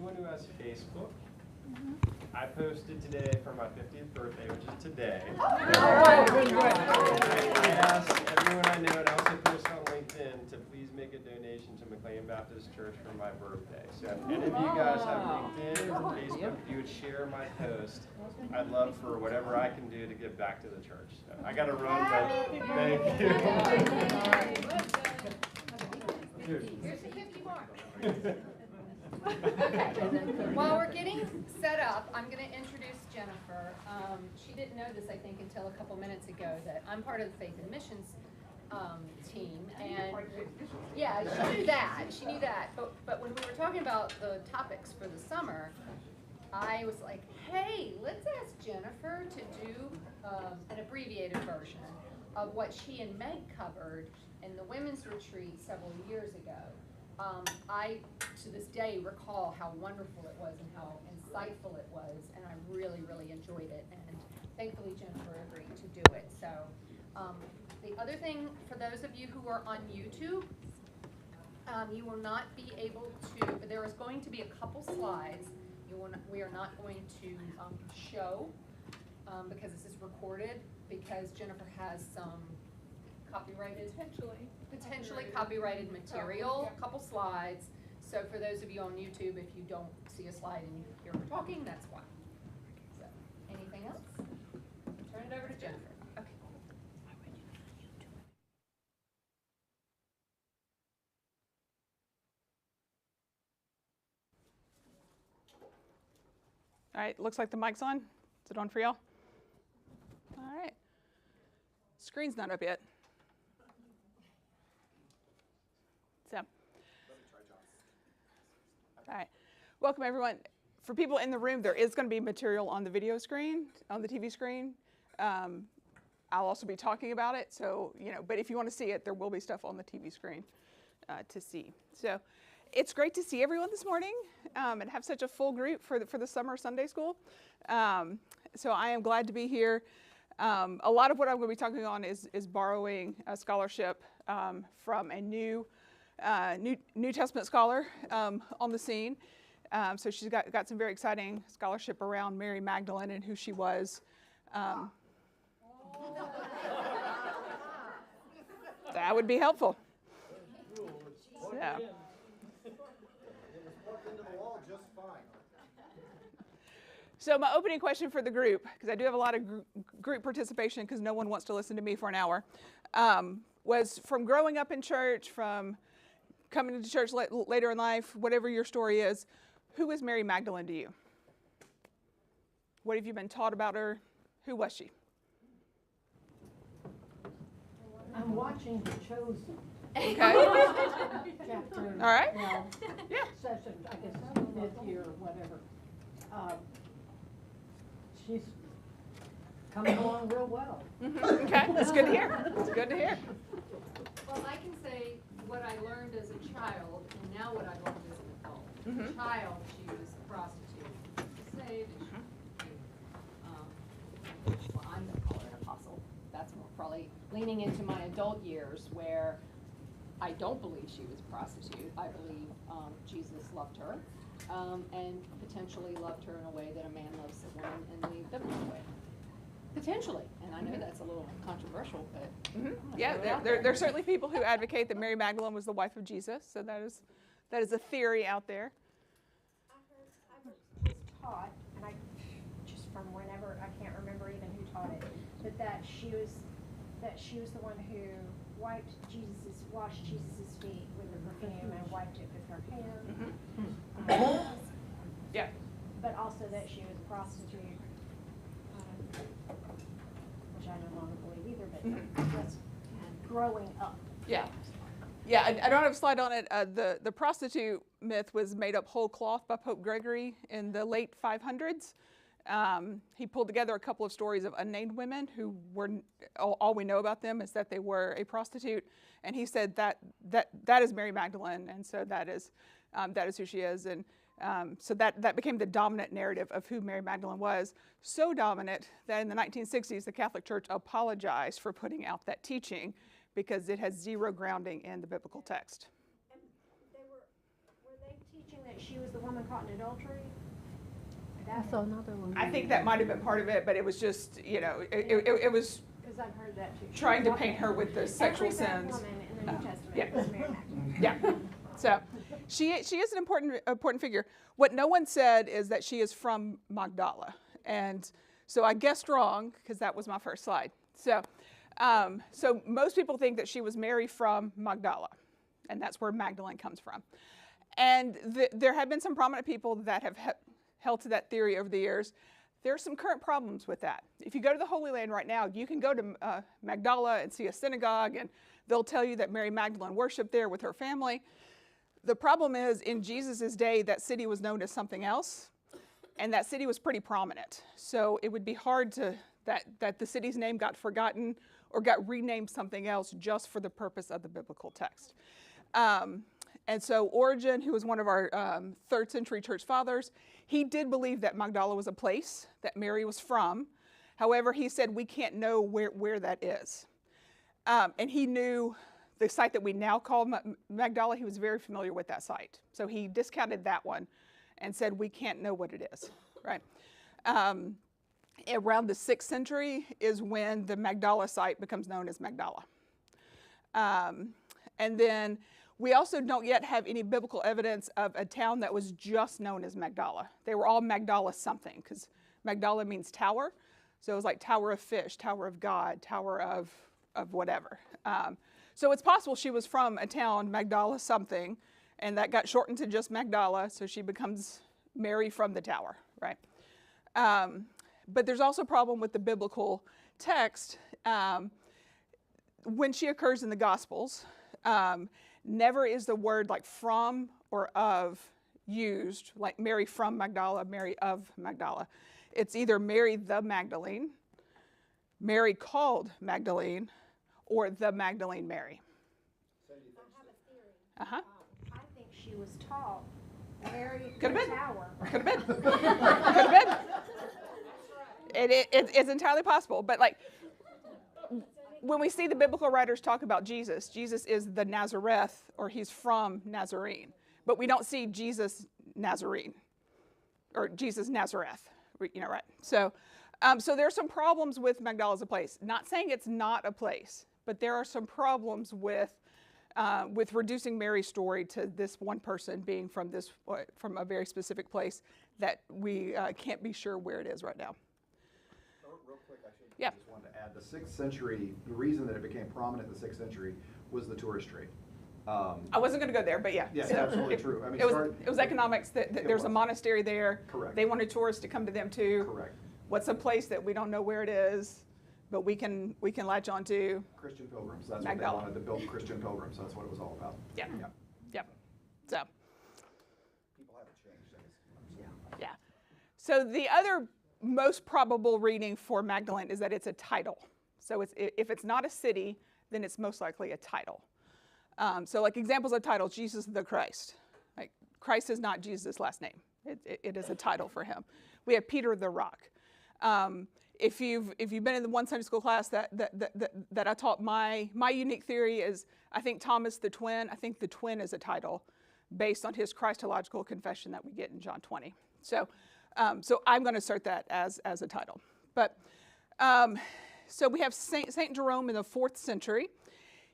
anyone who has Facebook, I posted today for my 50th birthday, which is today. I asked everyone I know, and I also posted on LinkedIn, to please make a donation to McLean Baptist Church for my birthday. So if any of you guys have LinkedIn or Facebook, if you would share my post, I'd love for whatever I can do to give back to the church. So I got to run, but thank you. Here's the 50 more. Okay, while we're getting set up, I'm going to introduce Jennifer. She didn't know this, I think, until a couple minutes ago, that I'm part of the Faith and Missions team. And yeah, she knew that. She knew that. But when we were talking about the topics for the summer, I was like, hey, let's ask Jennifer to do an abbreviated version of what she and Meg covered in the women's retreat several years ago. I, to this day, recall how wonderful it was and how insightful it was, and I really, really enjoyed it, and thankfully Jennifer agreed to do it. So the other thing, for those of you who are on YouTube, you will not be able to, there is going to be a couple slides we are not going to show because this is recorded, because Jennifer has some copyrighted, potentially copyrighted material, a couple slides. So for those of you on YouTube, if you don't see a slide and you hear her talking, that's why. So, anything else? Turn it over to Jennifer. Okay. All right, looks like the mic's on. Is it on for y'all? All right. Screen's not up yet. So, all right. Welcome, everyone. For people in the room, there is going to be material on the video screen, on the TV screen. I'll also be talking about it. So, but if you want to see it, there will be stuff on the TV screen to see. So, it's great to see everyone this morning and have such a full group for the summer Sunday school. So I am glad to be here. A lot of what I'm going to be talking on is borrowing a scholarship from a New Testament scholar on the scene. So she's got some very exciting scholarship around Mary Magdalene and who she was. That would be helpful. So. So my opening question for the group, because I do have a lot of group participation because no one wants to listen to me for an hour, was from growing up in church, from coming to church later in life, whatever your story is, who is Mary Magdalene to you? What have you been taught about her? Who was she? I'm watching The Chosen. Okay. Chapter, all right. Yeah. Session, I guess, fifth year or whatever. She's coming along real well. Mm-hmm. Okay, that's good to hear. It's good to hear. Well, I can say what I learned as a child, and now what I learned as an adult. Mm-hmm. As a child, she was a prostitute. Saved. Well, I'm going to call her an apostle. That's more probably leaning into my adult years, where I don't believe she was a prostitute. I believe Jesus loved her. And potentially loved her in a way that a man loves a woman and leave them that way. Potentially. And I know that's a little controversial, but yeah, there are certainly people who advocate that Mary Magdalene was the wife of Jesus. So that is a theory out there. I was taught, and just from whenever, I can't remember even who taught it, but that she was the one who washed Jesus' feet with her perfume and wiped it with her hair. Yeah. But also that she was a prostitute, which I no longer believe either, but that's growing up. Yeah. Yeah, I don't have a slide on it. The prostitute myth was made up whole cloth by Pope Gregory in the late 500s. He pulled together a couple of stories of unnamed women who were, all we know about them is that they were a prostitute. And he said that is Mary Magdalene, and so that is who she is. And so that became the dominant narrative of who Mary Magdalene was. So dominant that in the 1960s, the Catholic Church apologized for putting out that teaching because it has zero grounding in the biblical text. And were they teaching that she was the woman caught in adultery? I saw another one. I think that might have been part of it, but it was just, it was Because I've heard that too. trying to paint her with the sexual Every bad sins. woman in the New Testament yeah. was Mary Magdalene. Yeah. So she is an important figure. What no one said is that she is from Magdala. And so I guessed wrong because that was my first slide. So so most people think that she was Mary from Magdala, and that's where Magdalene comes from. And there have been some prominent people that have held to that theory over the years. There are some current problems with that. If you go to the Holy Land right now, you can go to Magdala and see a synagogue, and they'll tell you that Mary Magdalene worshiped there with her family. The problem is, in Jesus' day, that city was known as something else, and that city was pretty prominent. So it would be hard that the city's name got forgotten or got renamed something else just for the purpose of the biblical text. And so Origen, who was one of our 3rd century church fathers, he did believe that Magdala was a place that Mary was from. However, he said we can't know where that is. And he knew the site that we now call Magdala. He was very familiar with that site. So he discounted that one and said we can't know what it is, right? Around the 6th century is when the Magdala site becomes known as Magdala. And then we also don't yet have any biblical evidence of a town that was just known as Magdala. They were all Magdala something, because Magdala means tower. So it was like Tower of Fish, Tower of God, Tower of whatever. So it's possible she was from a town, Magdala something, and that got shortened to just Magdala, so she becomes Mary from the tower, right? But there's also a problem with the biblical text. When she occurs in the Gospels, never is the word like from or of used, like Mary from Magdala, Mary of Magdala. It's either Mary the Magdalene, Mary called Magdalene, or the Magdalene Mary. I have a theory. Uh-huh. I think she was taught Mary Could have the been. tower. Could have been. Could have been. It's entirely possible. But like, when we see the biblical writers talk about Jesus, Jesus is the Nazareth, or he's from Nazarene. But we don't see Jesus Nazarene, or Jesus Nazareth, right? So there are some problems with Magdala as a place. Not saying it's not a place, but there are some problems with reducing Mary's story to this one person being from a very specific place that we can't be sure where it is right now. Real quick, I just wanted to add, the 6th century, the reason that it became prominent in the 6th century was the tourist trade. I wasn't going to go there, but yeah. Yes, So absolutely true. I mean, it was economics. That there's a monastery there. Correct. They wanted tourists to come to them too. Correct. What's a place that we don't know where it is, but we can latch on to? Christian pilgrims, that's Magdala. what they wanted to build, Christian pilgrims, that's what it was all about. Yeah. Yeah. Yep. So. People haven't changed, I guess. Yeah. So the other most probable reading for Magdalene is that it's a title. So if it's not a city, then it's most likely a title. So like examples of titles, Jesus the Christ. Like Christ is not Jesus' last name. It is a title for him. We have Peter the Rock. If you've been in the one Sunday school class that I taught, my unique theory is I think Thomas the twin. I think the twin is a title based on his Christological confession that we get in John 20. So I'm going to assert that as a title. But so we have Saint Jerome in the 4th century.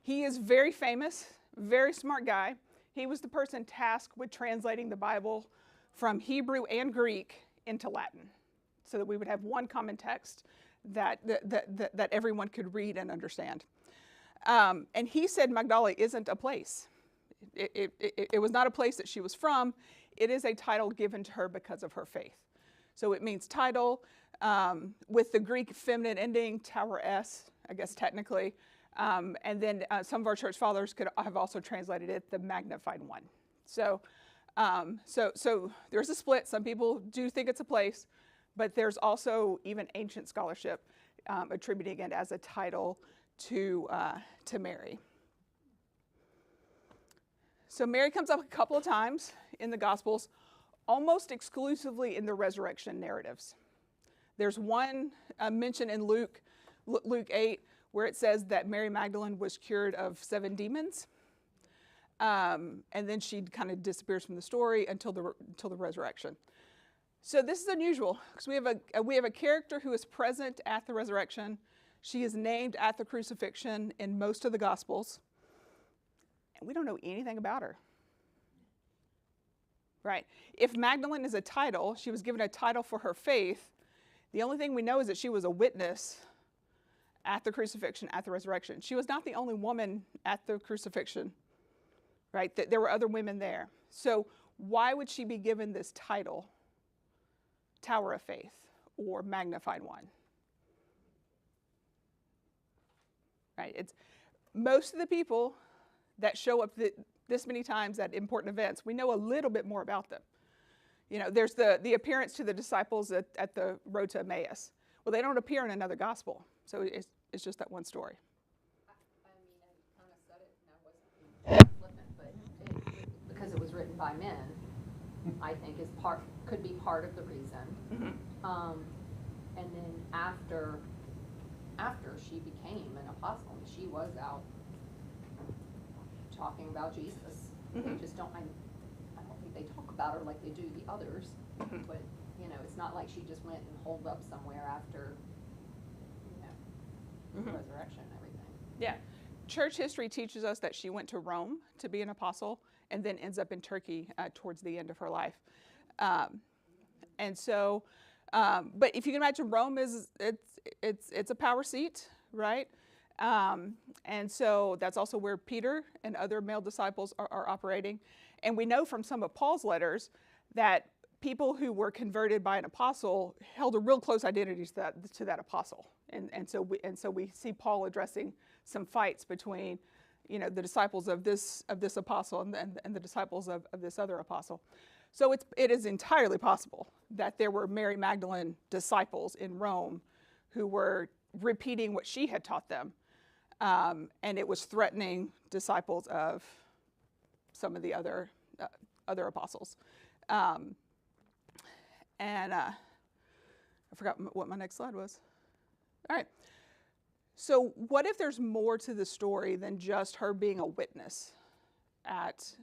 He is very famous, very smart guy. He was the person tasked with translating the Bible from Hebrew and Greek into Latin, so that we would have one common text that everyone could read and understand. And he said Magdala isn't a place. It was not a place that she was from. It is a title given to her because of her faith. So it means title, with the Greek feminine ending, tower S, I guess technically. And then some of our church fathers could have also translated it the magnified one. So there's a split. Some people do think it's a place, but there's also even ancient scholarship attributing it as a title to Mary. So Mary comes up a couple of times in the Gospels, almost exclusively in the resurrection narratives. There's one mention in Luke 8, where it says that Mary Magdalene was cured of 7 demons. and then she kind of disappears from the story until the resurrection. So this is unusual because we have a character who is present at the resurrection. She is named at the crucifixion in most of the Gospels, and we don't know anything about her. Right? If Magdalene is a title, she was given a title for her faith. The only thing we know is that she was a witness at the crucifixion, at the resurrection. She was not the only woman at the crucifixion, right? There were other women there. So why would she be given this title, Tower of Faith or Magnified One? Right? It's most of the people that show up this many times at important events, we know a little bit more about them. You know, there's the appearance to the disciples at the road to Emmaus. Well, they don't appear in another gospel, so it's just that one story. I mean, I kind of said it, and I wasn't being flippant, but because it was written by men, I think could be part of the reason. Mm-hmm. And then after she became an apostle, she was out talking about Jesus. Mm-hmm. They just don't. I don't think they talk about her like they do the others. Mm-hmm. But you know, it's not like she just went and holed up somewhere after, mm-hmm. the resurrection and everything. Yeah, church history teaches us that she went to Rome to be an apostle, and then ends up in Turkey towards the end of her life. And so, but if you can imagine, Rome it's a power seat, right? And so that's also where Peter and other male disciples are operating. And we know from some of Paul's letters that people who were converted by an apostle held a real close identity to that apostle. And so we see Paul addressing some fights between, you know, the disciples of this apostle and the disciples of this other apostle. So it is entirely possible that there were Mary Magdalene disciples in Rome who were repeating what she had taught them. And it was threatening disciples of some of the other apostles. And I forgot what my next slide was. All right. So what if there's more to the story than just her being a witness at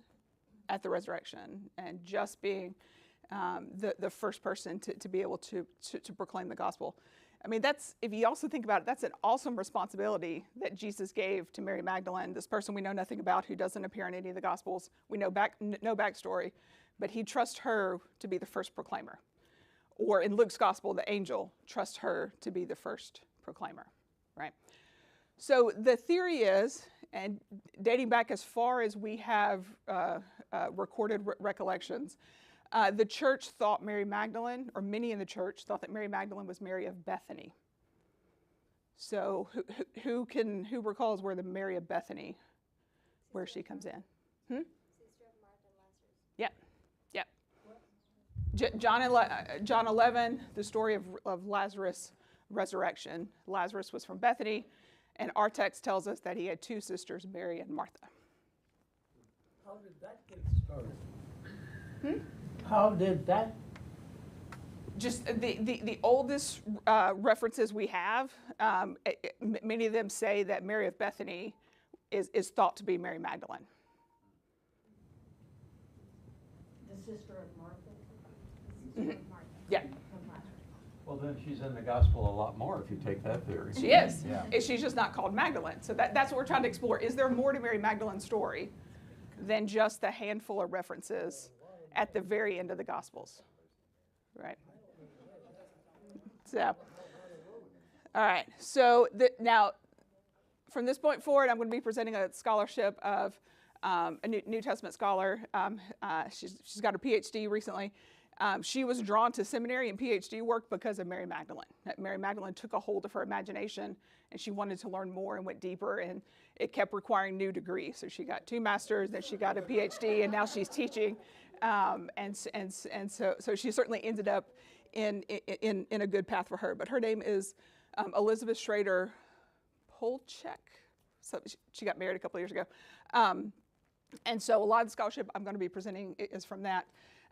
the resurrection and just being the first person to be able to proclaim the gospel? I mean, if you also think about it, that's an awesome responsibility that Jesus gave to Mary Magdalene, this person we know nothing about who doesn't appear in any of the Gospels. We know no backstory, but he trusts her to be the first proclaimer. Or in Luke's Gospel, the angel trusts her to be the first proclaimer, right? So the theory is, and dating back as far as we have recorded recollections, the church thought Mary Magdalene, or many in the church thought that Mary Magdalene was Mary of Bethany. So who recalls where the Mary of Bethany, where she comes in? Sister of Martha and Lazarus. Yep. John 11, the story of Lazarus' resurrection. Lazarus was from Bethany, and our text tells us that he had two sisters, Mary and Martha. How did that get started? How did that? Just the oldest references we have, many of them say that Mary of Bethany is thought to be Mary Magdalene. The sister of Martha? Sister of Martha. Yeah. Well, then she's in the gospel a lot more if you take that theory. She is. Yeah. She's just not called Magdalene. So that's what we're trying to explore. Is there more to Mary Magdalene's story than just the handful of references at the very end of the Gospels, right? So, all right. So now, from this point forward, I'm going to be presenting a scholarship of a New Testament scholar. She's got her PhD recently. She was drawn to seminary and PhD work because of Mary Magdalene. Mary Magdalene took a hold of her imagination, and she wanted to learn more and went deeper, and it kept requiring new degrees. So she got 2 masters, then she got a PhD, and now she's teaching. And so she certainly ended up in a good path for her. But her name is Elizabeth Schrader Polchek. So she got married a couple of years ago. And so a lot of the scholarship I'm going to be presenting is from that.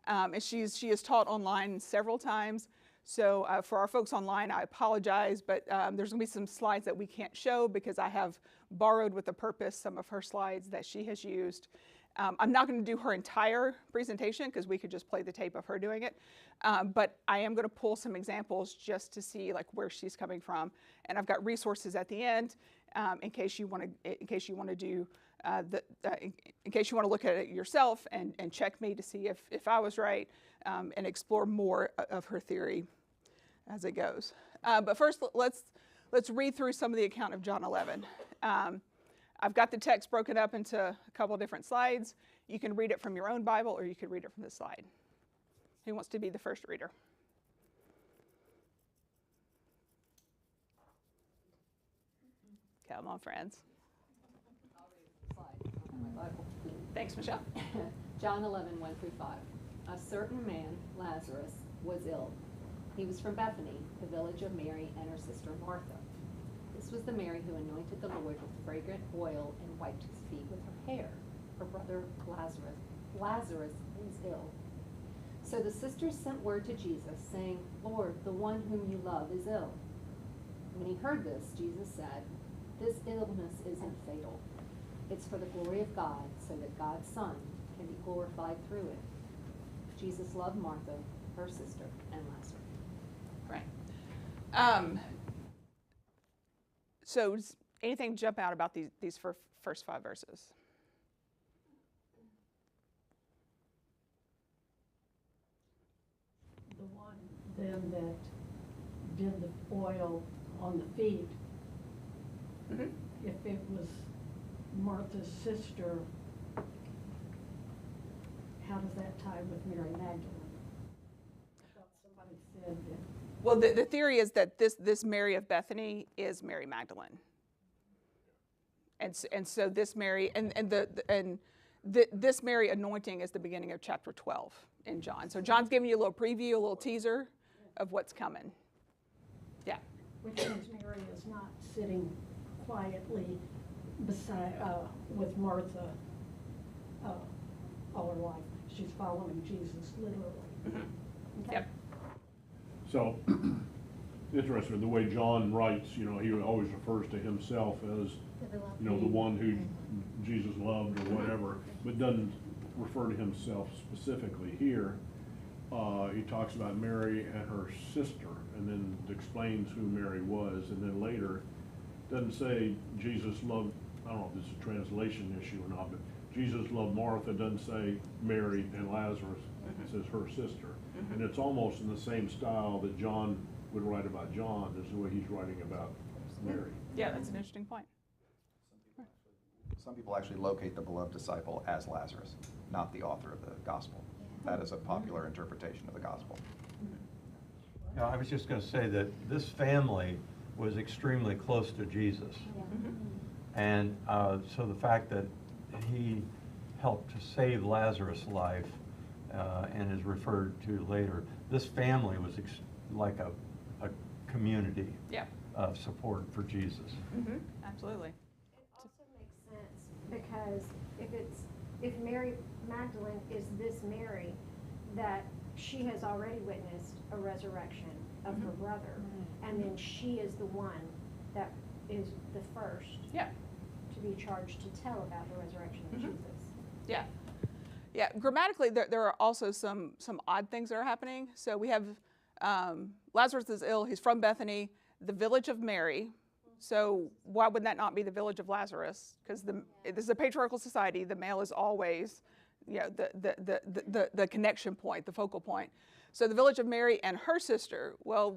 And she has taught online several times. So for our folks online, I apologize, but there's going to be some slides that we can't show because I have borrowed with a purpose some of her slides that she has used. I'm not going to do her entire presentation because we could just play the tape of her doing it, but I am going to pull some examples just to see like where she's coming from, and I've got resources at the end in case you want to do in case you want to look at it yourself and check me to see if I was right, and explore more of her theory as it goes. But first, let's read through some of the account of John 11. I've got the text broken up into a couple different slides. You can read it from your own Bible, or you can read it from this slide. Who wants to be the first reader? Come on, friends. Thanks, Michelle. John 11, 1 through 5. A certain man, Lazarus, was ill. He was from Bethany, the village of Mary and her sister Martha. This was the Mary who anointed the Lord with fragrant oil and wiped his feet with her hair. Her brother Lazarus was ill. So the sisters sent word to Jesus, saying, Lord, the one whom you love is ill. When he heard this, Jesus said, this illness isn't fatal. It's for the glory of God, so that God's Son can be glorified through it. Jesus loved Martha, her sister, and Lazarus. Right. So does anything jump out about these first 5 verses? The one then that did the oil on the feet, Mm-hmm. if it was Martha's sister, how does that tie with Mary Magdalene? I thought somebody said that. Well, the theory is that this Mary of Bethany is Mary Magdalene, and so this Mary this Mary anointing is the beginning of chapter 12 in John. So John's giving you a little preview, a little teaser of what's coming. Yeah. Which means Mary is not sitting quietly beside with Martha all her life. She's following Jesus literally. Mm-hmm. Okay. Yep. So, interesting, the way John writes, he always refers to himself as, the one who Jesus loved or whatever, but doesn't refer to himself specifically here. He talks about Mary and her sister, and then explains who Mary was, and then later doesn't say Jesus loved, I don't know if this is a translation issue or not, but Jesus loved Martha, doesn't say Mary and Lazarus, it says her sister. And it's almost in the same style that John would write about John as the way he's writing about Mary. Yeah, that's an interesting point. Some people actually locate the beloved disciple as Lazarus, not the author of the gospel. That is a popular interpretation of the gospel. Yeah, I was just going to say that this family was extremely close to Jesus. And so the fact that he helped to save Lazarus' life and is referred to later, this family was like a community of support for Jesus. Mm-hmm. Absolutely. It also makes sense because if Mary Magdalene is this Mary, that she has already witnessed a resurrection of her brother, and then she is the one that is the first to be charged to tell about the resurrection of Jesus. Yeah. Yeah, grammatically, there are also some odd things that are happening. So we have Lazarus is ill. He's from Bethany, the village of Mary. So why would that not be the village of Lazarus? Because this is a patriarchal society. The male is always, the connection point, the focal point. So the village of Mary and her sister. Well,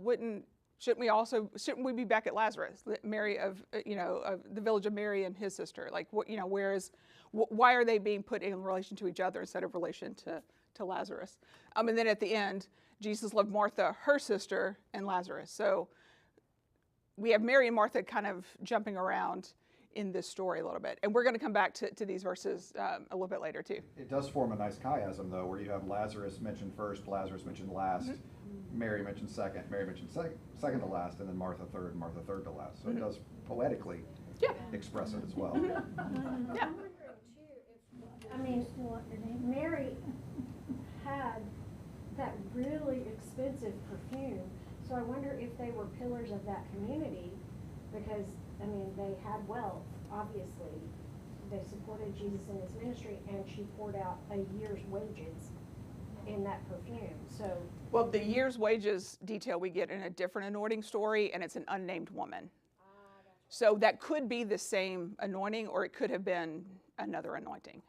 shouldn't we be back at Lazarus, Mary of the village of Mary and his sister? Like why are they being put in relation to each other instead of relation to Lazarus? And then at the end, Jesus loved Martha, her sister, and Lazarus. So we have Mary and Martha kind of jumping around in this story a little bit. And we're going to come back to these verses a little bit later too. It does form a nice chiasm, though, where you have Lazarus mentioned first, Lazarus mentioned last, Mary mentioned second, Mary mentioned second to last, and then Martha third, and Martha third to last. So it does poetically express it as well. Yeah. I'm wondering too, Mary had that really expensive perfume, so I wonder if they were pillars of that community, because, they had wealth, obviously, they supported Jesus in his ministry, and she poured out a year's wages in that perfume. So, Well, the year's wages detail we get in a different anointing story, and it's an unnamed woman. So that could be the same anointing, or it could have been another anointing.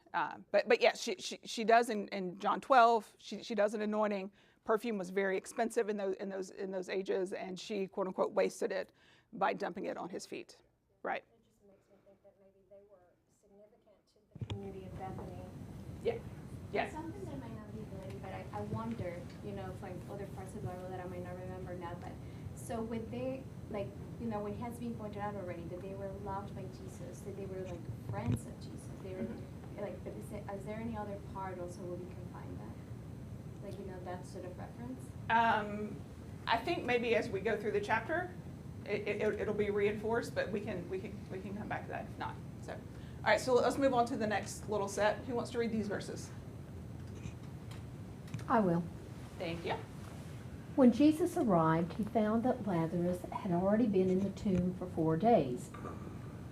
But yes, she does in John 12. She does an anointing. Perfume was very expensive in those ages, and she quote unquote wasted it by dumping it on his feet. Right. it just makes me think that maybe they were significant to the community of Bethany. Yeah. Yeah. Something that might not be related, but I wonder, you know, for other parts of the Bible that I might not remember now, but so would they, like, you know, it has been pointed out already that they were loved by Jesus, that they were like friends of Jesus. They were like, but is there any other part also where we can find that? Like, you know, that sort of reference? I think maybe as we go through the chapter, it'll be reinforced, but we can come back to that if not. So, all right, so let's move on to the next little set. Who wants to read these verses? I will. Thank you. When Jesus arrived, he found that Lazarus had already been in the tomb for 4 days.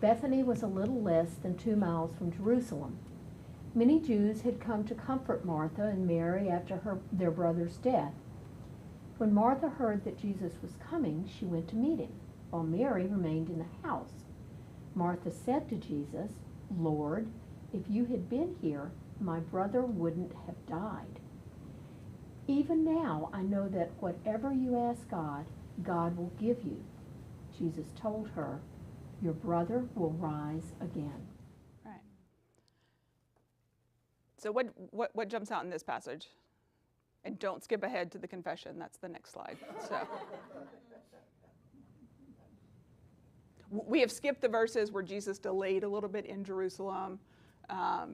Bethany was a little less than 2 miles from Jerusalem. Many Jews had come to comfort Martha and Mary after their brother's death. When Martha heard that Jesus was coming, she went to meet him, while Mary remained in the house. Martha said to Jesus, "Lord, if you had been here, my brother wouldn't have died. Even now I know that whatever you ask God, God will give you." Jesus told her, "Your brother will rise again." Right. So what jumps out in this passage? And don't skip ahead to the confession. That's the next slide. So we have skipped the verses where Jesus delayed a little bit in Jerusalem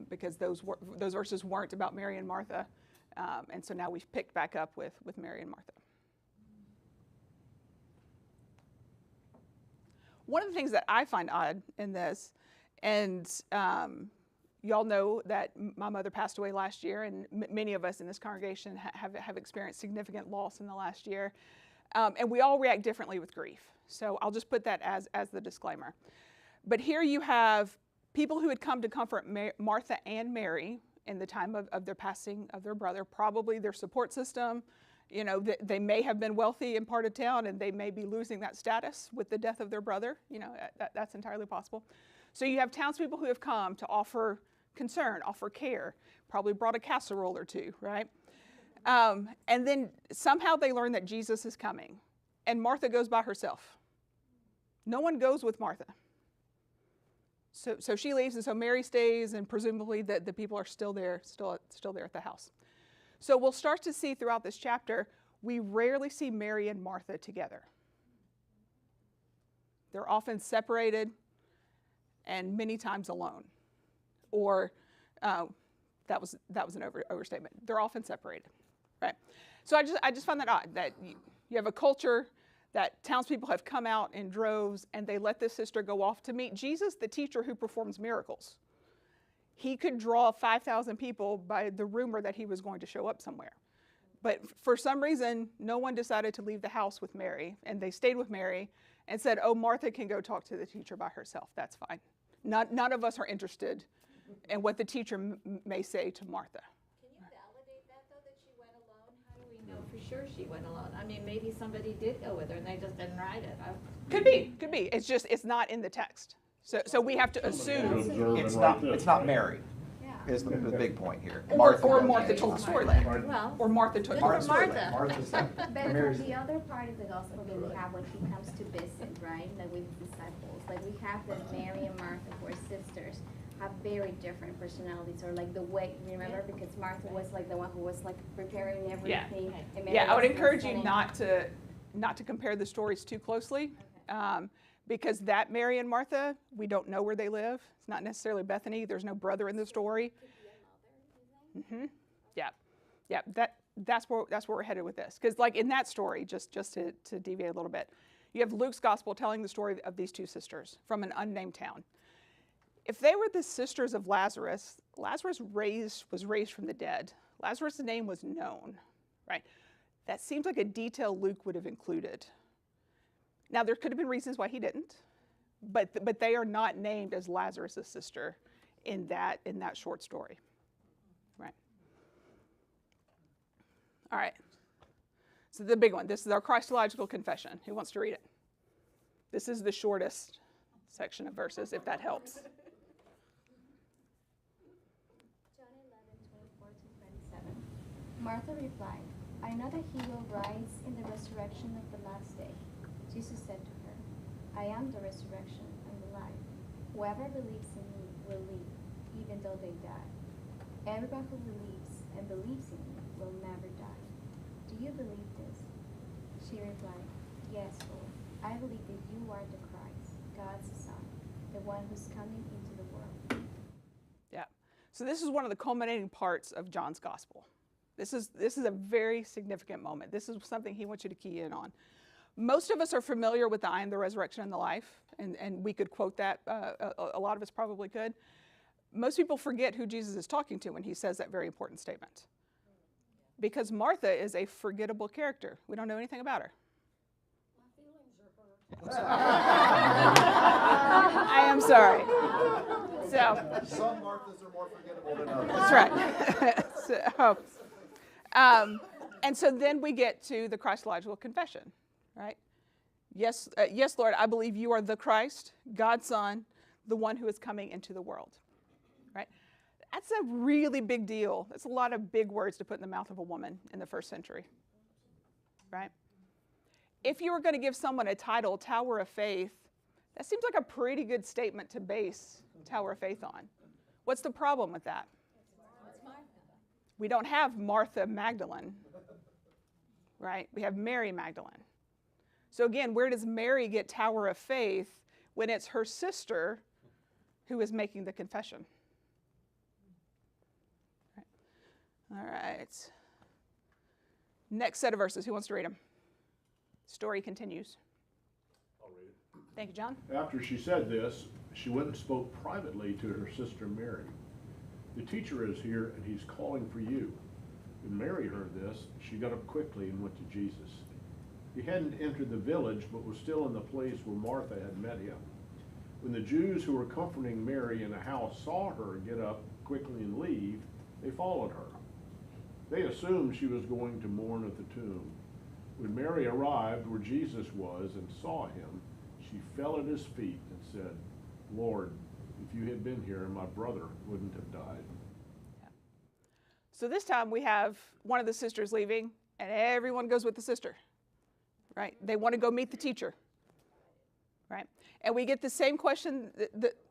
because those verses weren't about Mary and Martha. And so now we've picked back up with Mary and Martha. One of the things that I find odd in this, and y'all know that my mother passed away last year, and many of us in this congregation have experienced significant loss in the last year. And we all react differently with grief. So I'll just put that as the disclaimer. But here you have people who had come to comfort Martha and Mary in the time of their passing of their brother, probably their support system. You know, they may have been wealthy in part of town, and they may be losing that status with the death of their brother. You know, that's entirely possible. So you have townspeople who have come to offer concern, offer care, probably brought a casserole or two, right? And then somehow they learn that Jesus is coming, and Martha goes by herself. No one goes with Martha. So she leaves, and so Mary stays, and presumably the people are still there at the house. So we'll start to see throughout this chapter, we rarely see Mary and Martha together. They're often separated and many times alone. Or that was an overstatement. They're often separated, right? So I just find that odd that you have a culture that townspeople have come out in droves, and they let this sister go off to meet Jesus, the teacher who performs miracles. He could draw 5,000 people by the rumor that he was going to show up somewhere. But for some reason, no one decided to leave the house with Mary, and they stayed with Mary and said, "Oh, Martha can go talk to the teacher by herself. That's fine." None of us are interested in what the teacher may say to Martha. Can you validate that, though, that she went alone? How do we know for sure she went alone? I mean, maybe somebody did go with her, and they just didn't write it. Could be. It's not in the text. So we have to assume. It's not Mary, Yeah. is the big point here. Or Martha told the story later. Well, Or Martha took good the for story. Martha. Martha's But Mary's- the other part of the gospel that we have when he comes to visit, right, like with his disciples, like we have that Mary and Martha, who are sisters, have very different personalities, or like the way, remember, because Martha was like the one who was like preparing everything. And Mary Yeah, I would was encourage you listening. not to compare the stories too closely, because that Mary and Martha, we don't know where they live. It's not necessarily Bethany. There's no brother in the story. Yeah. That's where we're headed with this. Because like in that story, just to deviate a little bit, you have Luke's gospel telling the story of these two sisters from an unnamed town. If they were the sisters of Lazarus, Lazarus was raised from the dead. Lazarus' name was known, right? That seems like a detail Luke would have included. Now, there could have been reasons why he didn't, but they are not named as Lazarus' sister in that short story. Right. All right. So the big one. This is our Christological confession. Who wants to read it? This is the shortest section of verses, if that helps. John 11:24-27. Martha replied, I know that he will rise in the resurrection of the last day. Jesus said to her, I am the resurrection and the life. Whoever believes in me will live, even though they die. Everyone who believes in me will never die. Do you believe this? She replied, Yes, Lord. I believe that you are the Christ, God's Son, the one who's coming into the world. Yeah. So this is one of the culminating parts of John's gospel. This is a very significant moment. This is something he wants you to key in on. Most of us are familiar with the I am the resurrection and the life, and we could quote that. A lot of us probably could. Most people forget who Jesus is talking to when he says that very important statement. Because Martha is a forgettable character. We don't know anything about her. My feelings are hurt. I am sorry. So, Some Marthas are more forgettable than others. that's right. And so then we get to the Christological confession, right? Yes, yes, Lord, I believe you are the Christ, God's Son, the one who is coming into the world, right? That's a really big deal. That's a lot of big words to put in the mouth of a woman in the first century, right? If you were going to give someone a title, Tower of Faith, that seems like a pretty good statement to base Tower of Faith on. What's the problem with that? We don't have Martha Magdalene, right? We have Mary Magdalene. So again, where does Mary get Tower of Faith when it's her sister who is making the confession? All right. Next set of verses. Who wants to read them? Story continues. I'll read it. Thank you, John. After she said this, she went and spoke privately to her sister Mary. The teacher is here, and he's calling for you. When Mary heard this, she got up quickly and went to Jesus. He hadn't entered the village, but was still in the place where Martha had met him. When the Jews who were comforting Mary in the house saw her get up quickly and leave, they followed her. They assumed she was going to mourn at the tomb. When Mary arrived where Jesus was and saw him, she fell at his feet and said, Lord, if you had been here, my brother wouldn't have died. Yeah. So this time we have one of the sisters leaving, and everyone goes with the sister, right? They want to go meet the teacher, right? And we get the same question,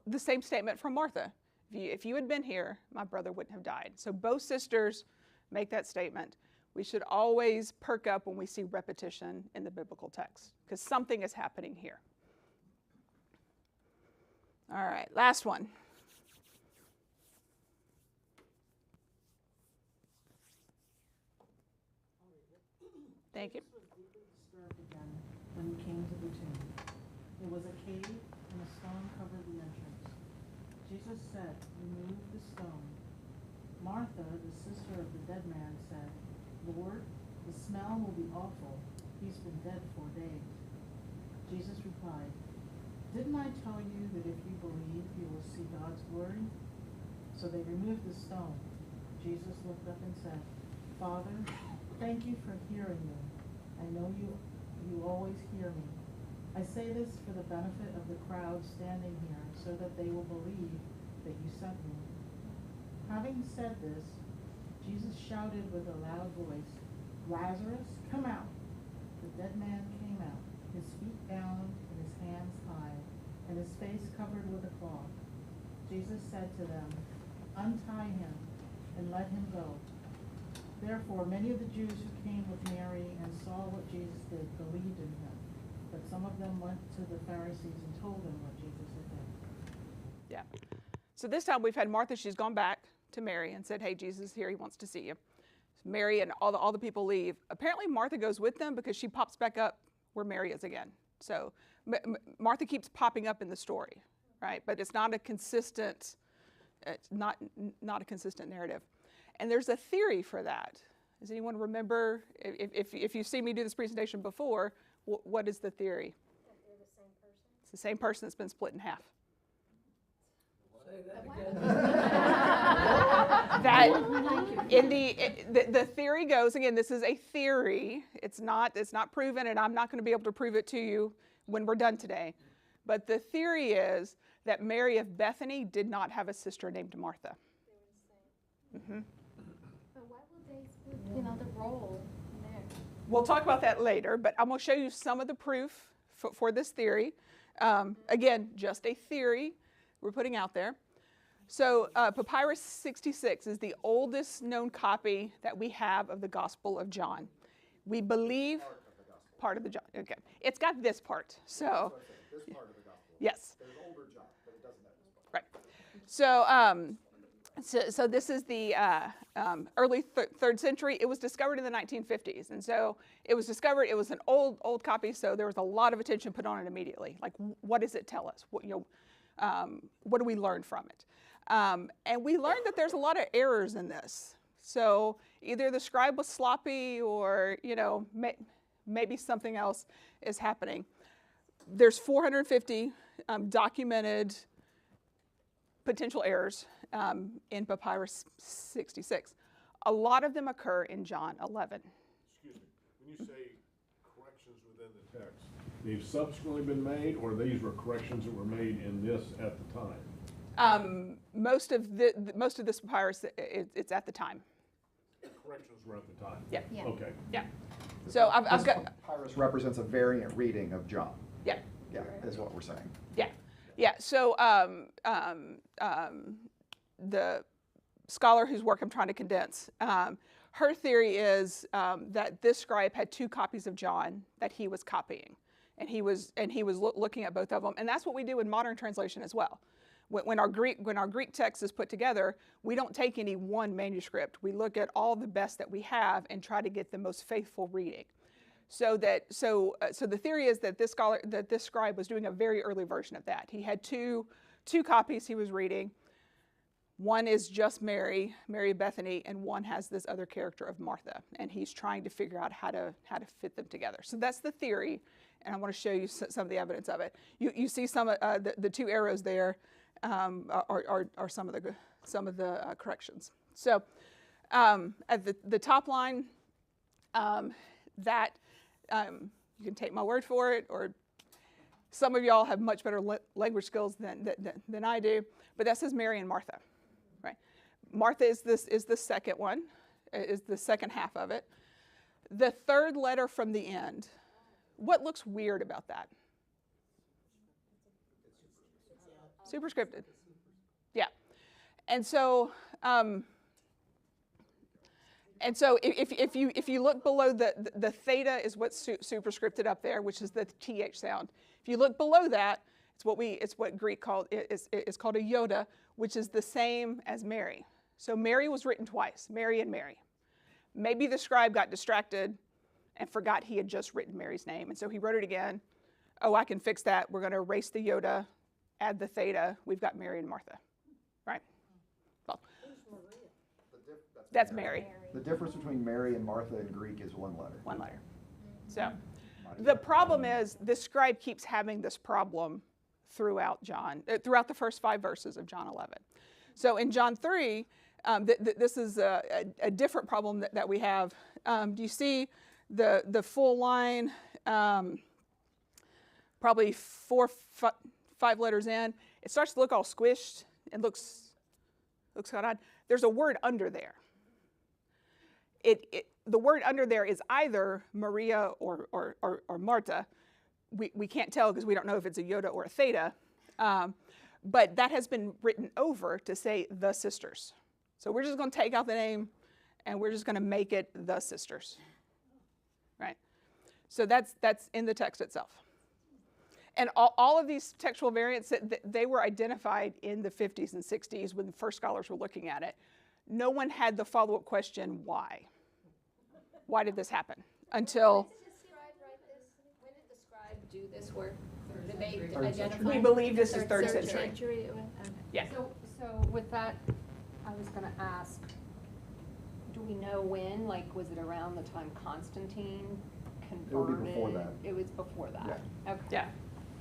the same statement from Martha. If you had been here, my brother wouldn't have died. So both sisters make that statement. We should always perk up when we see repetition in the biblical text, because something is happening here. All right, last one. Thank you. Jesus was deeply disturbed again when he came to the tomb. It was a cave, and a stone covered the entrance. Jesus said, remove the stone. Martha, the sister of the dead man, said, Lord, the smell will be awful. He's been dead 4 days. Jesus replied, didn't I tell you that if you believe, you will see God's glory? So they removed the stone. Jesus looked up and said, Father, thank you for hearing me. I know you always hear me. I say this for the benefit of the crowd standing here, so that they will believe that you sent me. Having said this, Jesus shouted with a loud voice, Lazarus, come out. The dead man came out, his feet bound and his hands tied, and his face covered with a cloth. Jesus said to them, untie him and let him go. Therefore, many of the Jews who came with Mary and saw what Jesus did believed in him. But some of them went to the Pharisees and told them what Jesus had done. Yeah. So this time we've had Martha, she's gone back to Mary and said, hey, Jesus is here, he wants to see you. So Mary and all the people leave. Apparently Martha goes with them because she pops back up where Mary is again. So Martha keeps popping up in the story, right? But it's not a consistent, not a consistent narrative. And there's a theory for that. Does anyone remember, if you've seen me do this presentation before, what is the theory? That they're the same person? It's the same person that's been split in half. That in the theory goes, again, this is a theory. It's not proven, and I'm not going to be able to prove it to you when we're done today. But the theory is that Mary of Bethany did not have a sister named Martha. Mm-hmm. But why would they split, the role there? We'll talk about that later, but I'm going to show you some of the proof for this theory. Again, just a theory we're putting out there. So Papyrus 66 is the oldest known copy that we have of the Gospel of John. We believe part of the John. Okay, it's got this part. So this part of the Gospel. Yes. There's older John, but it doesn't have this part. Right. So this is the early third century. It was discovered in the 1950s, and so it was discovered. It was an old copy, so there was a lot of attention put on it immediately. Like, what does it tell us? What do we learn from it? And we learned that there's a lot of errors in this. So either the scribe was sloppy, or maybe something else is happening. There's 450 documented potential errors in Papyrus 66. A lot of them occur in John 11. Excuse me, when you say corrections within the text, they've subsequently been made, or these were corrections that were made in this at the time? Most of this papyrus, it's at the time. The corrections were at the time? Yeah. Okay. Yeah. So I've This got... papyrus represents a variant reading of John. Yeah. Yeah, is what we're saying. Yeah. Yeah. So the scholar whose work I'm trying to condense, her theory is that this scribe had two copies of John that he was copying, and he was looking at both of them, and that's what we do in modern translation as well. When our Greek text is put together, we don't take any one manuscript. We look at all the best that we have and try to get the most faithful reading. So the theory is that this scribe was doing a very early version of that. He had two copies he was reading. One is just Mary of Bethany, and one has this other character of Martha, and he's trying to figure out how to fit them together. So that's the theory, and I want to show you some of the evidence of it. You see some of the two arrows there are some of the corrections. So at the top line, that you can take my word for it, or some of y'all have much better language skills than I do, but that says Mary and Martha, right? Martha is the second one, is the second half of it. The third letter from the end, what looks weird about that? Superscripted. Yeah. And so if you look below the theta is what's superscripted up there, which is the th sound. If you look below that, it's what Greek is called a iota, which is the same as Mary. So Mary was written twice, Mary and Mary. Maybe the scribe got distracted and forgot he had just written Mary's name, and so he wrote it again. Oh, I can fix that. We're going to erase the iota, add the theta. We've got Mary and Martha, right? Well, that's Mary. The difference between Mary and Martha in Greek is one letter. One letter. So the problem is the scribe keeps having this problem throughout the first 5 verses of John 11. So in John 3, this is a different problem that we have. Do you see the full line, probably 4, 5 letters in? It starts to look all squished and looks kind of odd. There's a word under there. The word under there is either Maria or Marta. We can't tell because we don't know if it's a iota or a theta, but that has been written over to say the sisters. So we're just going to take out the name and we're just going to make it the sisters, right? So that's in the text itself. And all of these textual variants, they were identified in the 50s and 60s when the first scholars were looking at it. No one had the follow-up question, why? Why did this happen? Until... When did the scribe do this work? Did they Third identify? century. We believe this is third century. Okay. Yeah. So with that, I was going to ask, do we know when? Like, was it around the time Constantine converted? It would be before that. It was before that. Yeah. Okay. Yeah.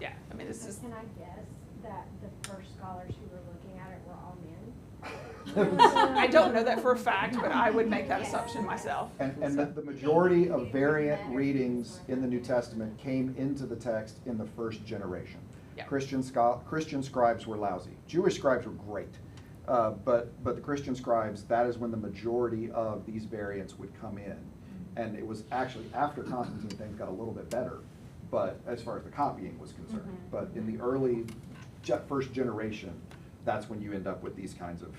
Yeah. I mean, this is... Can I guess that the first scholars who were looking at it all men? I don't know that for a fact, but I would make that assumption myself. And the majority of variant readings in the New Testament came into the text in the first generation. Yeah. Christian scribes were lousy. Jewish scribes were great. But the Christian scribes, that is when the majority of these variants would come in. And it was actually after Constantine things got a little bit better, but as far as the copying was concerned. But in the early first generation, that's when you end up with these kinds of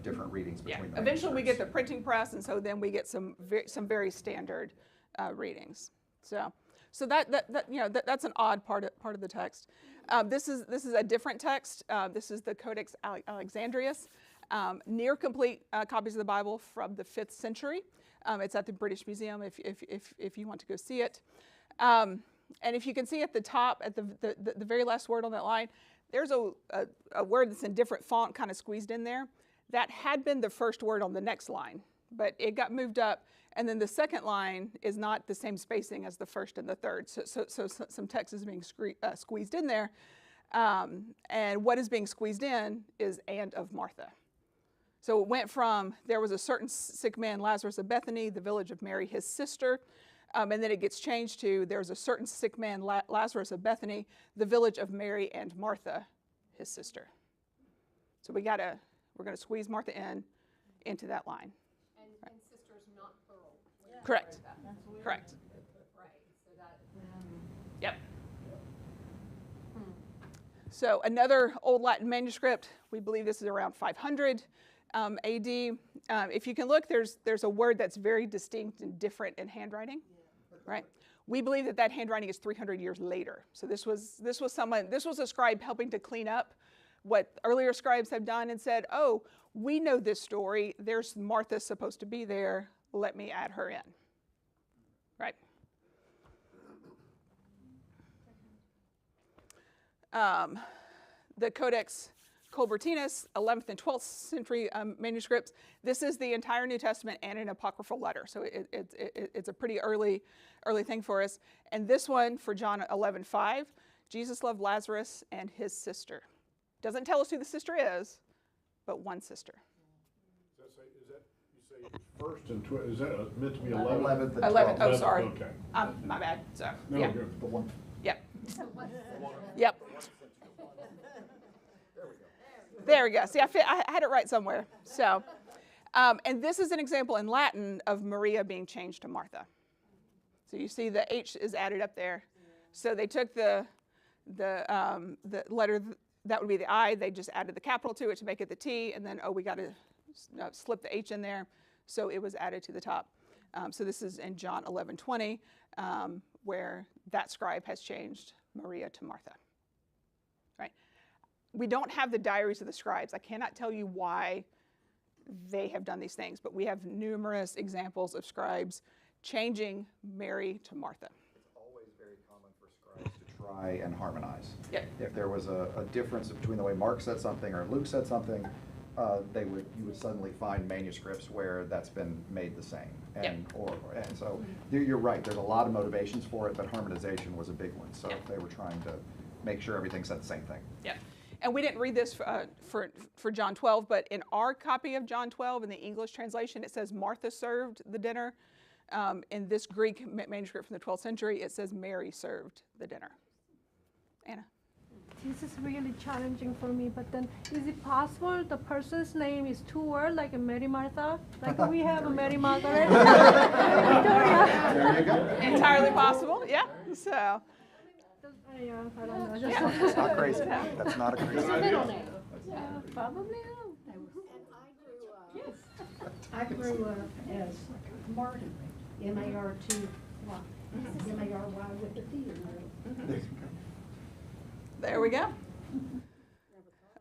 different readings between the Eventually we get the manuscripts. printing press, and so then we get some very standard readings. So that's an odd part of the text. This is a different text. This is the Codex Alexandrinus, near complete copies of the Bible from the 5th century. It's at the British Museum if you want to go see it. And if you can see at the top, at the very last word on that line, there's a word that's in different font kind of squeezed in there. That had been the first word on the next line, but it got moved up, and then the second line is not the same spacing as the first and the third. So some text is being squeezed in there, and what is being squeezed in is "and of Martha." So it went from there was a certain sick man, Lazarus of Bethany, the village of Mary, his sister, and then it gets changed to there's a certain sick man, Lazarus of Bethany, the village of Mary and Martha, his sister. So we're going to squeeze Martha into that line. And sisters, not plural. Correct. Correct. Right. So that. Yep. So another old Latin manuscript. We believe this is around 500 AD. If you can look, there's a word that's very distinct and different in handwriting, right? We believe that handwriting is 300 years later. So this was a scribe helping to clean up what earlier scribes have done and said, oh, we know this story. There's Martha supposed to be there. Let me add her in, right? The Codex Colbertinus, 11th and 12th century manuscripts. This is the entire New Testament and an apocryphal letter. So it's a pretty early thing for us. And this one for John 11:5, Jesus loved Lazarus and his sister. Doesn't tell us who the sister is, but one sister. First and is that meant to be 11? 11th and 11th. 12th. Oh, sorry. Okay. My bad. So No, yeah. good. The one. Yep. Yep. There we go. See, I had it right somewhere. So, and this is an example in Latin of Maria being changed to Martha. So you see the H is added up there. So they took the letter, that would be the I, they just added the capital to it to make it the T, and then, we got to slip the H in there. So it was added to the top. So this is in John 11:20, where that scribe has changed Maria to Martha. Right? We don't have the diaries of the scribes. I cannot tell you why they have done these things, but we have numerous examples of scribes changing Mary to Martha. It's always very common for scribes to try and harmonize. Yep. If there was a difference between the way Mark said something or Luke said something, you would suddenly find manuscripts where that's been made the same. And so you're right, there's a lot of motivations for it, but harmonization was a big one. So they were trying to make sure everything said the same thing. Yeah. And we didn't read this for John 12, but in our copy of John 12, in the English translation, it says Martha served the dinner. In this Greek manuscript from the 12th century, it says Mary served the dinner. Anna? This is really challenging for me, but then is it possible the person's name is two words, like a Mary Martha? Like we have a Mary Margaret? Victoria. There you go. Entirely possible, yeah. So. Yeah, I don't know. Yeah. That's not crazy. That's not a crazy idea. Yeah, probably. I grew up as Martin, M-A-R-T-Y, M-A-R-Y with the T in the middle. There we go.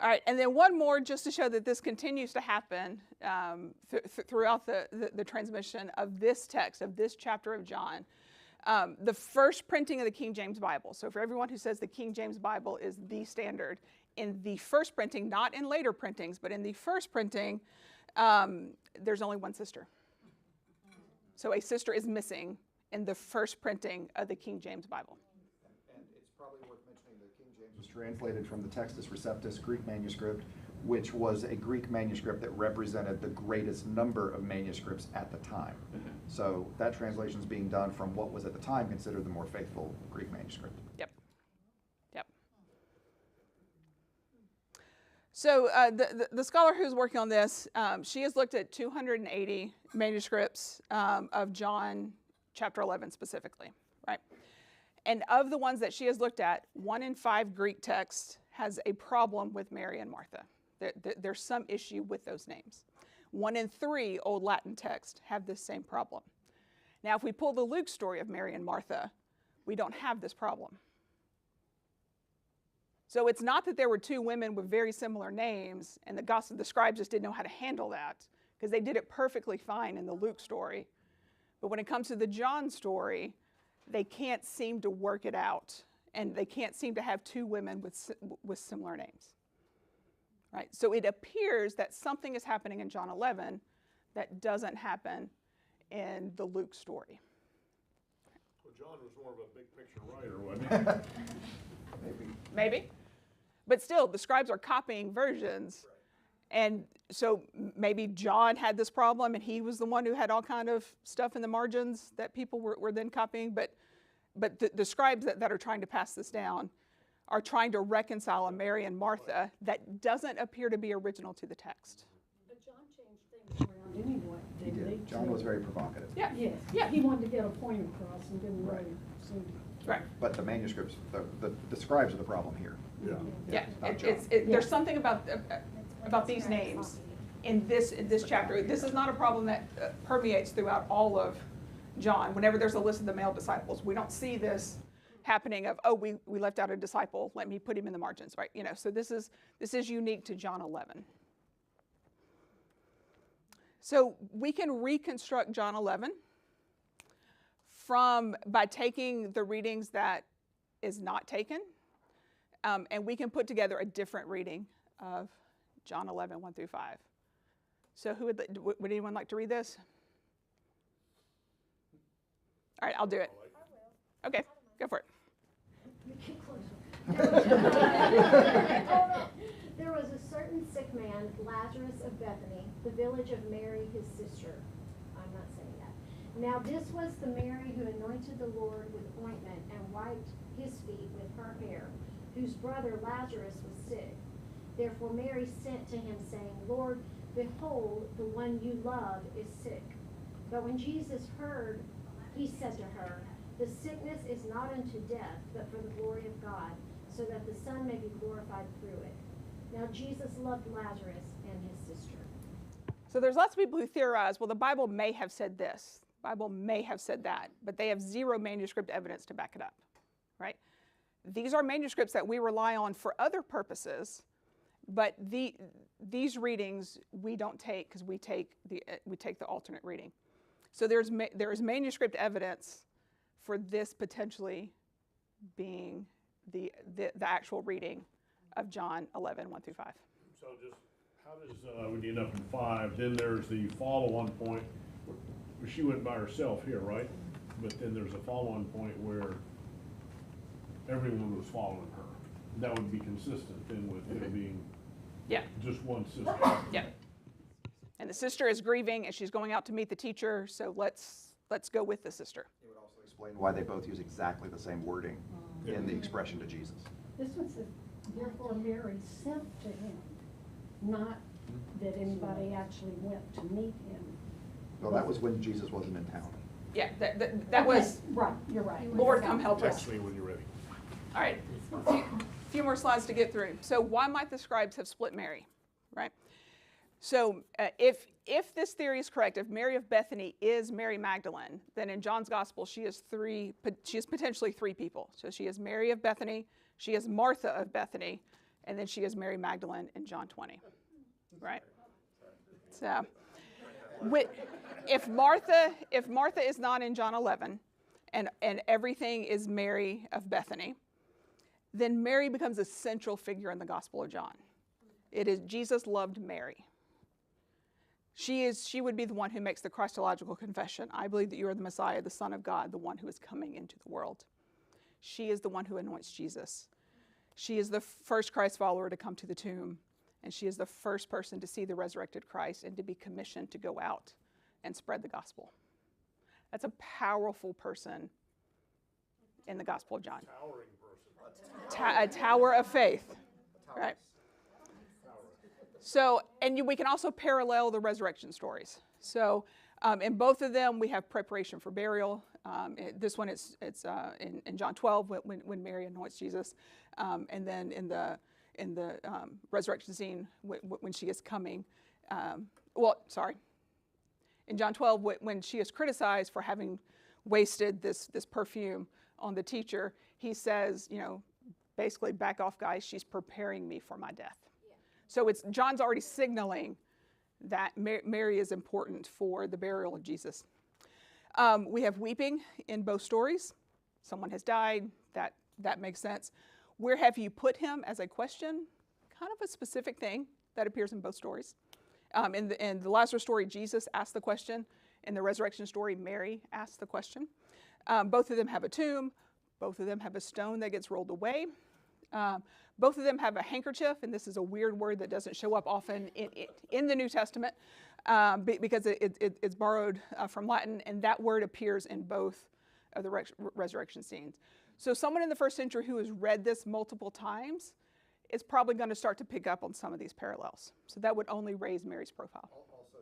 All right, and then one more just to show that this continues to happen throughout the transmission of this text, of this chapter of John. The first printing of the King James Bible. So for everyone who says the King James Bible is the standard, in the first printing, not in later printings, but in the first printing, there's only one sister. So a sister is missing in the first printing of the King James Bible. And it's probably worth mentioning that King James was translated from the Textus Receptus Greek manuscript, which was a Greek manuscript that represented the greatest number of manuscripts at the time. So that translation is being done from what was at the time considered the more faithful Greek manuscript. Yep. Yep. So the scholar who's working on this, she has looked at 280 manuscripts of John chapter 11 specifically, right? And of the ones that she has looked at, 1 in 5 Greek texts has a problem with Mary and Martha. There's some issue with those names. 1 in 3 Old Latin texts have this same problem. Now, if we pull the Luke story of Mary and Martha, we don't have this problem. So it's not that there were 2 women with very similar names and the scribes just didn't know how to handle that, because they did it perfectly fine in the Luke story. But when it comes to the John story, they can't seem to work it out, and they can't seem to have 2 women with similar names. Right? So it appears that something is happening in John 11 that doesn't happen in the Luke story. Well, John was more of a big picture writer, wasn't he? Maybe. But still, the scribes are copying versions. And so maybe John had this problem and he was the one who had all kind of stuff in the margins that people were then copying. But the scribes that are trying to pass this down are trying to reconcile a Mary and Martha that doesn't appear to be original to the text. But John changed things around anyway. He did. John was very provocative. Yeah. Yes. Yeah. He wanted to get a point across and didn't Right. really seem to. Right. But the manuscripts, the scribes are the problem here. Yeah. Not John. There's something about these names in this chapter. This is not a problem that permeates throughout all of John. Whenever there's a list of the male disciples, we don't see this happening of, oh, we left out a disciple, let me put him in the margins, right? So this is unique to John 11. So we can reconstruct John 11 by taking the readings that is not taken, and we can put together a different reading of John 11, 1 through 5. So would anyone like to read this? All right, I'll do it. Okay, go for it. There was a certain sick man, Lazarus of Bethany, the village of Mary, his sister. I'm not saying that. Now this was the Mary who anointed the Lord with ointment and wiped his feet with her hair, whose brother Lazarus was sick. Therefore Mary sent to him, saying, Lord, behold, the one you love is sick. But when Jesus heard, he said to her, the sickness is not unto death, but for the glory of God, so that the Son may be glorified through it. Now Jesus loved Lazarus and his sister. So there's lots of people who theorize, well, the Bible may have said this. The Bible may have said that, but they have 0 manuscript evidence to back it up, right? These are manuscripts that we rely on for other purposes, but these readings we don't take because we take the alternate reading. So there is manuscript evidence for this potentially being the actual reading of John 11, 1 through 5. So just, how does, we need up in 5, then there's the follow-on point, she went by herself here, right? But then there's a follow-on point where everyone was following her. That would be consistent then with it being just one sister. Yeah. And the sister is grieving and she's going out to meet the teacher, so let's go with the sister. It would also explain why they both use exactly the same wording in the expression to Jesus. This was therefore Mary sent to him, not that anybody actually went to meet him. Well, that was when Jesus wasn't in town. Yeah, that was, Right, you're right. Lord, come help us. Text me when you're ready. All right, a few more slides to get through. So why might the scribes have split Mary, right? So if this theory is correct, if Mary of Bethany is Mary Magdalene, then in John's gospel she is potentially 3 people. So she is Mary of Bethany, she is Martha of Bethany, and then she is Mary Magdalene in John 20, right? So if Martha is not in John 11 and everything is Mary of Bethany, then Mary becomes a central figure in the Gospel of John. It is Jesus loved Mary. She would be the one who makes the Christological confession. I believe that you are the Messiah, the Son of God, the one who is coming into the world. She is the one who anoints Jesus. She is the first Christ follower to come to the tomb and she is the first person to see the resurrected Christ and to be commissioned to go out and spread the gospel. That's a powerful person in the Gospel of John. A tower of faith, right? So, and we can also parallel the resurrection stories. So, in both of them, we have preparation for burial. This one, it's in John 12 when Mary anoints Jesus, and then in the resurrection scene when she is coming. In John 12 when she is criticized for having wasted this perfume on the teacher, he says, basically, back off, guys. She's preparing me for my death. Yeah. So John's already signaling that Mary is important for the burial of Jesus. We have weeping in both stories. Someone has died. That makes sense. Where have you put him as a question? Kind of a specific thing that appears in both stories. In the Lazarus story, Jesus asked the question. In the resurrection story, Mary asked the question. Both of them have a tomb. Both of them have a stone that gets rolled away. Both of them have a handkerchief, and this is a weird word that doesn't show up often in the New Testament because it's borrowed from Latin, and that word appears in both of the resurrection scenes. So someone in the first century who has read this multiple times is probably going to start to pick up on some of these parallels. So that would only raise Mary's profile. Also,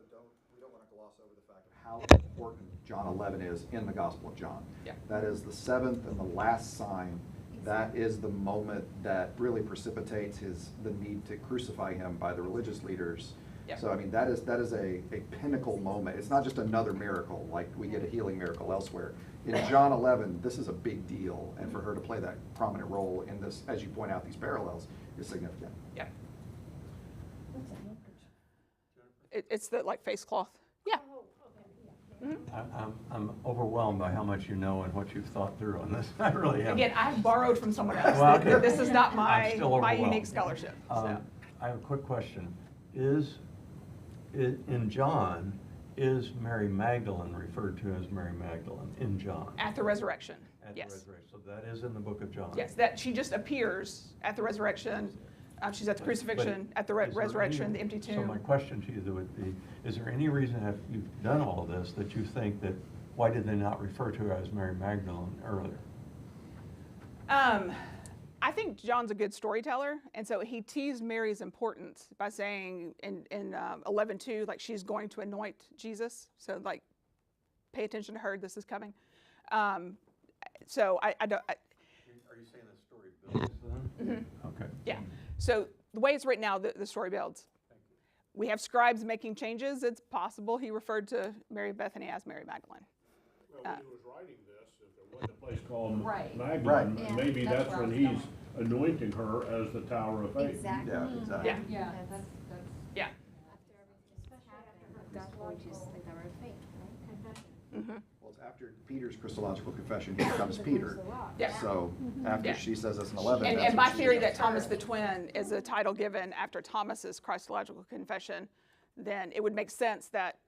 we don't want to gloss over the fact of how important John 11 is in the Gospel of John. Yeah. That is the seventh and the last sign. That is the moment that really precipitates the need to crucify him by the religious leaders. Yeah. So I mean that is a pinnacle moment. It's not just another miracle like we get a healing miracle elsewhere. In John 11, this is a big deal, and for her to play that prominent role in this, as you point out, these parallels, is significant. Yeah. It's the face cloth. Yeah. I'm overwhelmed by how much you know and what you've thought through on this. I really am. Again, I've borrowed from someone else. Well, okay. This is not my unique unique scholarship. So. I have a quick question. In John, is Mary Magdalene referred to as Mary Magdalene in John? At the resurrection, yes. The resurrection. So that is in the book of John. Yes, that she just appears at the resurrection. She's at the crucifixion, at the resurrection, the empty tomb. So my question to you would be, is there any reason, if you've done all of this, that you think that, why did they not refer to her as Mary Magdalene earlier? I think John's a good storyteller, and so he teased Mary's importance by saying in 11:2, she's going to anoint Jesus, so pay attention to her, this is coming. So I don't. Are you saying the story builds then? Mm-hmm. Okay. Yeah. So the way it's written now, the story builds. We have scribes making changes. It's possible he referred to Mary of Bethany as Mary Magdalene. Well, when he was writing this, if there wasn't a place called Magdalene, Yeah, maybe that's when he's anointing her as the Tower of Faith. Exactly. Yeah, exactly. Yeah. Yeah, that's Yeah. Gospel, which is the Tower of Faith, right? Mm-hmm. Well, it's after Peter's Christological confession, he becomes Peter. Yeah. So after Yeah. she says this in 11, And that's my what she theory says. that Thomas the Twin is a title given after Thomas's Christological confession, then it would make sense that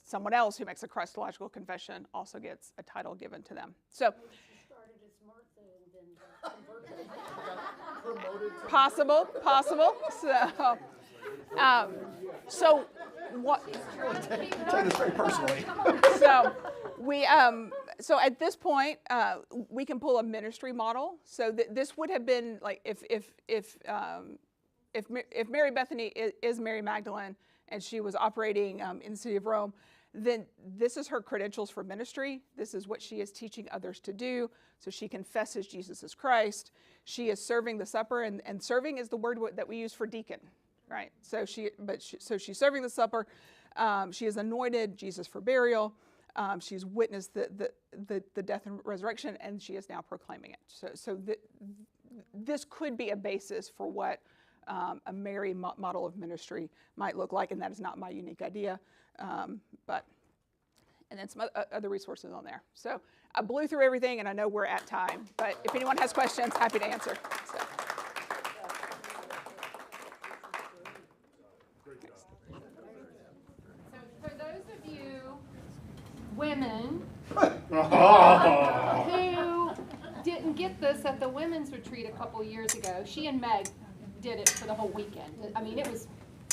someone else who makes a Christological confession also gets a title given to them. So possible. So what? Take this very personally. So at this point, we can pull a ministry model. So this would have been if Mary Bethany is Mary Magdalene and she was operating in the city of Rome, then this is her credentials for ministry. This is what she is teaching others to do. So she confesses Jesus as Christ. She is serving the supper, and serving is the word that we use for deacon, right? So she's serving the supper. She has anointed Jesus for burial. She's witnessed the death and resurrection, and she is now proclaiming it. So this could be a basis for what a Mary model of ministry might look like, and that is not my unique idea. And then some other resources on there. So I blew through everything, and I know we're at time, but if anyone has questions, happy to answer. So. So for those of you women who didn't get this at the women's retreat a couple years ago, she and Meg did it for the whole weekend. I mean, it was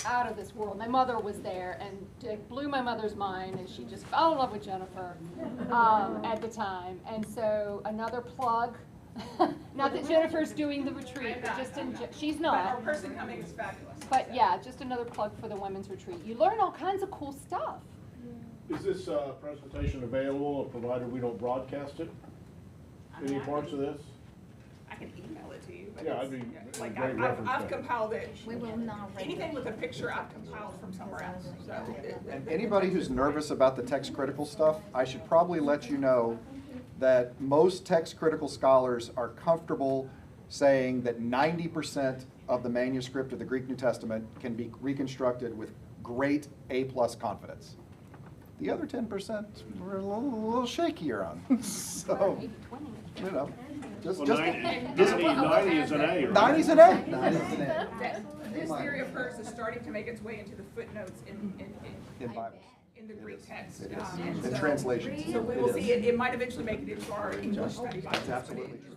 out of this world. My mother was there, and it blew my mother's mind, and she just fell in love with Jennifer at the time. And so another plug, not that Jennifer's doing the retreat, but just she's But our not. person coming is fabulous. But yeah, just another plug for the women's retreat. You learn all kinds of cool stuff. Is this presentation available, provided we don't broadcast it? Any parts of this? I can email it to you. But Yeah, it's, I'd be like a great reference. I've compiled it. We will not. Anything with a picture I've compiled from somewhere else. So And anybody who's nervous about the text critical stuff, I should probably let you know that most text critical scholars are comfortable saying that 90% of the manuscript of the Greek New Testament can be reconstructed with great A+ confidence. The other 10% we're a little shakier on. So, you know, just 90 is an A, right? 90's an A. 90's an A. this theory of hers is starting to make its way into the footnotes in Bibles. in the Greek text. It is. And In so- translations. So we will see it. It might eventually make it into our English study Bibles. It's absolutely true.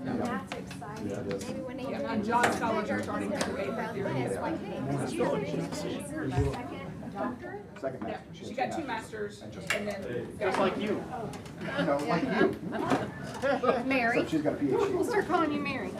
That's exciting. Yeah, it is. Maybe when they Yeah, do and it, John they're scholars are gonna starting to create around theory. this, like, hey, this is your second doctor? Second Yeah, master. she got 2 masters and then. Just like you. No, like you. Mary. Except she's got a PhD. We'll start calling you Mary.